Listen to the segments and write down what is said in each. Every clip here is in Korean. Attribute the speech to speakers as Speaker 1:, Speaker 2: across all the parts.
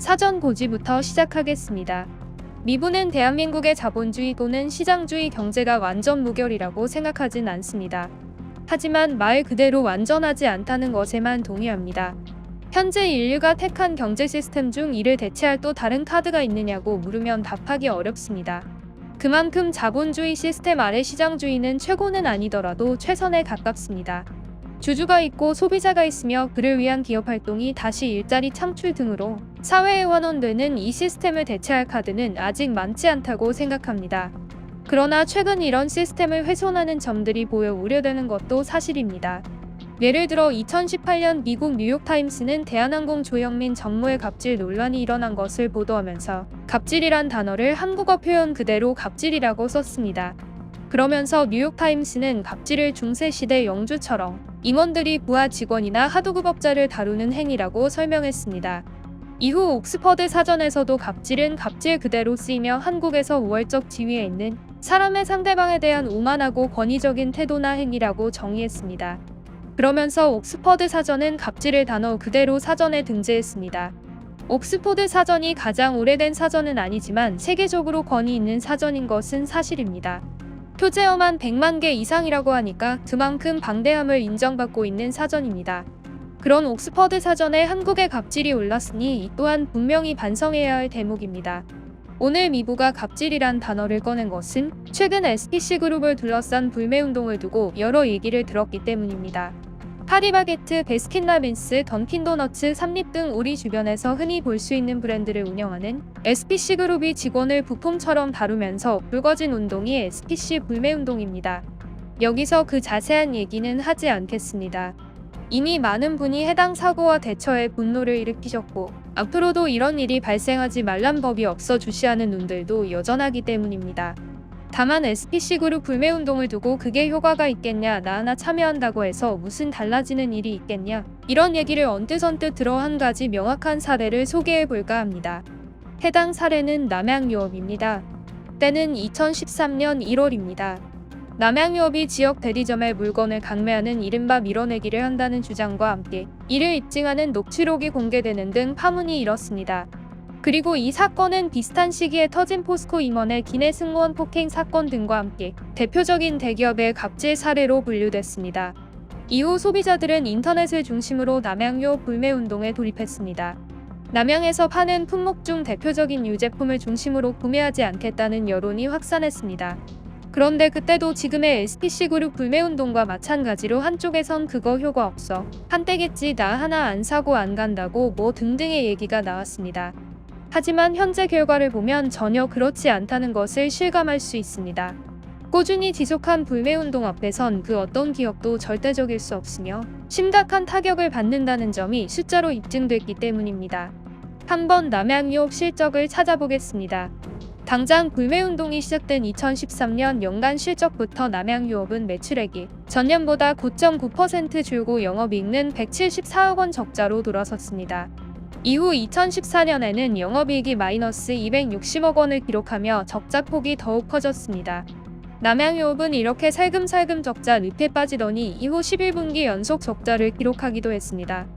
Speaker 1: 사전 고지부터 시작하겠습니다. 미부는 대한민국의 자본주의 또는 시장주의 경제가 완전 무결이라고 생각하진 않습니다. 하지만 말 그대로 완전하지 않다는 것에만 동의합니다. 현재 인류가 택한 경제 시스템 중 이를 대체할 또 다른 카드가 있느냐고 물으면 답하기 어렵습니다. 그만큼 자본주의 시스템 아래 시장주의는 최고는 아니더라도 최선에 가깝습니다. 주주가 있고 소비자가 있으며 그를 위한 기업 활동이 다시 일자리 창출 등으로 사회에 환원되는 이 시스템을 대체할 카드는 아직 많지 않다고 생각합니다. 그러나 최근 이런 시스템을 훼손하는 점들이 보여 우려되는 것도 사실입니다. 예를 들어 2018년 미국 뉴욕타임스는 대한항공 조영민 전무의 갑질 논란이 일어난 것을 보도하면서 갑질이란 단어를 한국어 표현 그대로 갑질이라고 썼습니다. 그러면서 뉴욕타임스는 갑질을 중세시대 영주처럼 임원들이 부하 직원이나 하도급업자를 다루는 행위라고 설명했습니다. 이후 옥스퍼드 사전에서도 갑질은 갑질 그대로 쓰이며 한국에서 우월적 지위에 있는 사람의 상대방에 대한 오만하고 권위적인 태도나 행위라고 정의했습니다. 그러면서 옥스퍼드 사전은 갑질을 단어 그대로 사전에 등재했습니다. 옥스퍼드 사전이 가장 오래된 사전은 아니지만 세계적으로 권위 있는 사전인 것은 사실입니다. 표제어만 100만 개 이상이라고 하니까 그만큼 방대함을 인정받고 있는 사전입니다. 그런 옥스퍼드 사전에 한국의 갑질이 올랐으니 이 또한 분명히 반성해야 할 대목입니다. 오늘 미부가 갑질이란 단어를 꺼낸 것은 최근 SPC그룹을 둘러싼 불매운동을 두고 여러 얘기를 들었기 때문입니다. 파리바게트, 베스킨라빈스, 던킨도너츠, 삼립 등 우리 주변에서 흔히 볼 수 있는 브랜드를 운영하는 SPC그룹이 직원을 부품처럼 다루면서 불거진 운동이 SPC 불매운동입니다. 여기서 그 자세한 얘기는 하지 않겠습니다. 이미 많은 분이 해당 사고와 대처에 분노를 일으키셨고 앞으로도 이런 일이 발생하지 말란 법이 없어 주시하는 눈들도 여전하기 때문입니다. 다만 SPC그룹 불매운동을 두고 그게 효과가 있겠냐, 나 하나 참여한다고 해서 무슨 달라지는 일이 있겠냐, 이런 얘기를 언뜻언뜻 들어 한 가지 명확한 사례를 소개해볼까 합니다. 해당 사례는 남양유업입니다. 때는 2013년 1월입니다. 남양유업이 지역 대리점에 물건을 강매하는 이른바 밀어내기를 한다는 주장과 함께 이를 입증하는 녹취록이 공개되는 등 파문이 일었습니다. 그리고 이 사건은 비슷한 시기에 터진 포스코 임원의 기내 승무원 폭행 사건 등과 함께 대표적인 대기업의 갑질 사례로 분류됐습니다. 이후 소비자들은 인터넷을 중심으로 남양유업 불매운동에 돌입했습니다. 남양에서 파는 품목 중 대표적인 유제품을 중심으로 구매하지 않겠다는 여론이 확산했습니다. 그런데 그때도 지금의 SPC그룹 불매운동과 마찬가지로 한쪽에선 그거 효과 없어, 한때겠지, 나 하나 안 사고 안 간다고 뭐 등등의 얘기가 나왔습니다. 하지만 현재 결과를 보면 전혀 그렇지 않다는 것을 실감할 수 있습니다. 꾸준히 지속한 불매운동 앞에선 그 어떤 기업도 절대적일 수 없으며 심각한 타격을 받는다는 점이 숫자로 입증됐기 때문입니다. 한번 남양유업 실적을 찾아보겠습니다. 당장 불매운동이 시작된 2013년 연간 실적부터 남양유업은 매출액이 전년보다 9.9% 줄고 영업이익은 174억 원 적자로 돌아섰습니다. 이후 2014년에는 영업이익이 마이너스 260억 원을 기록하며 적자 폭이 더욱 커졌습니다. 남양유업은 이렇게 살금살금 적자 늪에 빠지더니 이후 11분기 연속 적자를 기록하기도 했습니다.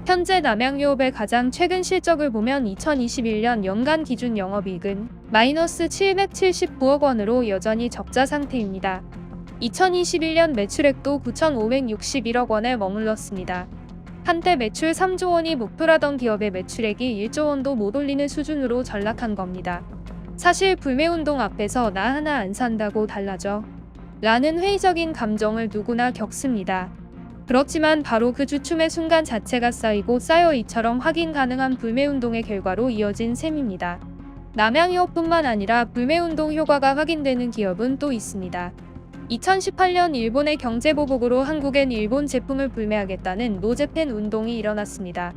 Speaker 1: 현재 남양유업의 가장 최근 실적을 보면 2021년 연간 기준 영업이익은 마이너스 779억 원으로 여전히 적자 상태입니다. 2021년 매출액도 9,561억 원에 머물렀습니다. 한때 매출 3조 원이 목표라던 기업의 매출액이 1조 원도 못 올리는 수준으로 전락한 겁니다. 사실 불매운동 앞에서 나 하나 안 산다고 달라져 라는 회의적인 감정을 누구나 겪습니다. 그렇지만 바로 그 주춤의 순간 자체가 쌓이고 쌓여 이처럼 확인 가능한 불매운동의 결과로 이어진 셈입니다. 남양유업뿐만 아니라 불매운동 효과가 확인되는 기업은 또 있습니다. 2018년 일본의 경제보복으로 한국엔 일본 제품을 불매하겠다는 노제팬 운동이 일어났습니다.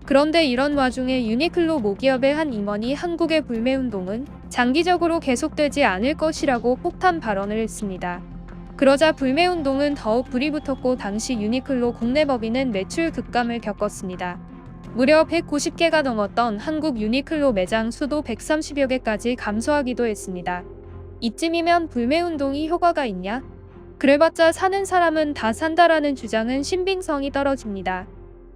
Speaker 1: 그런데 이런 와중에 유니클로 모기업의 한 임원이 한국의 불매운동은 장기적으로 계속되지 않을 것이라고 폭탄 발언을 했습니다. 그러자 불매운동은 더욱 불이 붙었고 당시 유니클로 국내 법인은 매출 급감을 겪었습니다. 무려 190개가 넘었던 한국 유니클로 매장 수도 130여 개까지 감소하기도 했습니다. 이쯤이면 불매운동이 효과가 있냐? 그래봤자 사는 사람은 다 산다라는 주장은 신빙성이 떨어집니다.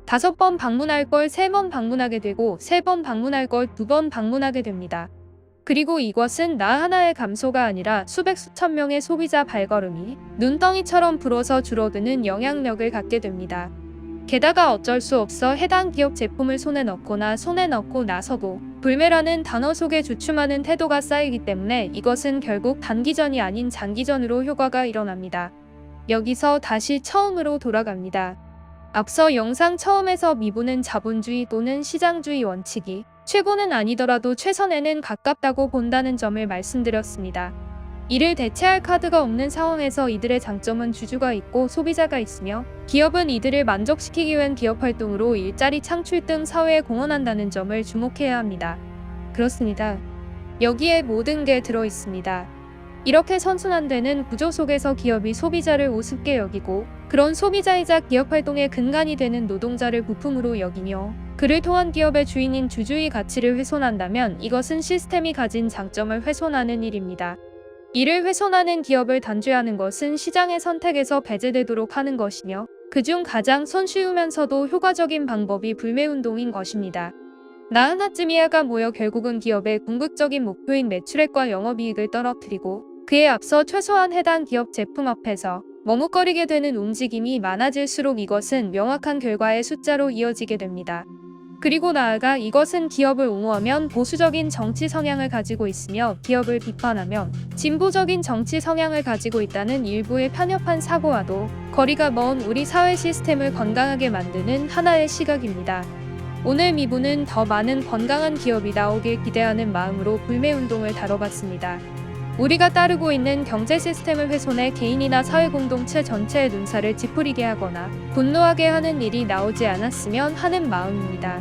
Speaker 1: 5번 방문할 걸 3번 방문하게 되고 3번 방문할 걸 2번 방문하게 됩니다. 그리고 이것은 나 하나의 감소가 아니라 수백 수천 명의 소비자 발걸음이 눈덩이처럼 불어서 줄어드는 영향력을 갖게 됩니다. 게다가 어쩔 수 없어 해당 기업 제품을 손에 넣거나 손에 넣고 나서도 불매라는 단어 속에 주춤하는 태도가 쌓이기 때문에 이것은 결국 단기전이 아닌 장기전으로 효과가 일어납니다. 여기서 다시 처음으로 돌아갑니다. 앞서 영상 처음에서 미분은 자본주의 또는 시장주의 원칙이 최고는 아니더라도 최선에는 가깝다고 본다는 점을 말씀드렸습니다. 이를 대체할 카드가 없는 상황에서 이들의 장점은 주주가 있고 소비자가 있으며 기업은 이들을 만족시키기 위한 기업 활동으로 일자리 창출 등 사회에 공헌한다는 점을 주목해야 합니다. 그렇습니다. 여기에 모든 게 들어 있습니다. 이렇게 선순환되는 구조 속에서 기업이 소비자를 우습게 여기고 그런 소비자이자 기업 활동의 근간이 되는 노동자를 부품으로 여기며 그를 통한 기업의 주인인 주주의 가치를 훼손한다면 이것은 시스템이 가진 장점을 훼손하는 일입니다. 이를 훼손하는 기업을 단죄하는 것은 시장의 선택에서 배제되도록 하는 것이며 그중 가장 손쉬우면서도 효과적인 방법이 불매운동인 것입니다. 나 하나쯤이야가 모여 결국은 기업의 궁극적인 목표인 매출액과 영업이익을 떨어뜨리고 그에 앞서 최소한 해당 기업 제품 앞에서 머뭇거리게 되는 움직임이 많아질수록 이것은 명확한 결과의 숫자로 이어지게 됩니다. 그리고 나아가 이것은 기업을 옹호하면 보수적인 정치 성향을 가지고 있으며 기업을 비판하면 진보적인 정치 성향을 가지고 있다는 일부의 편협한 사고와도 거리가 먼 우리 사회 시스템을 건강하게 만드는 하나의 시각입니다. 오늘 미부는 더 많은 건강한 기업이 나오길 기대하는 마음으로 불매운동을 다뤄봤습니다. 우리가 따르고 있는 경제 시스템을 훼손해 개인이나 사회 공동체 전체의 눈살을 찌푸리게 하거나 분노하게 하는 일이 나오지 않았으면 하는 마음입니다.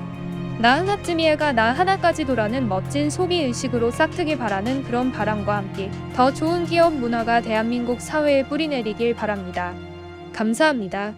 Speaker 1: 나 하나쯤이야가 나 하나까지도라는 멋진 소비의식으로 싹트길 바라는 그런 바람과 함께 더 좋은 기업 문화가 대한민국 사회에 뿌리내리길 바랍니다. 감사합니다.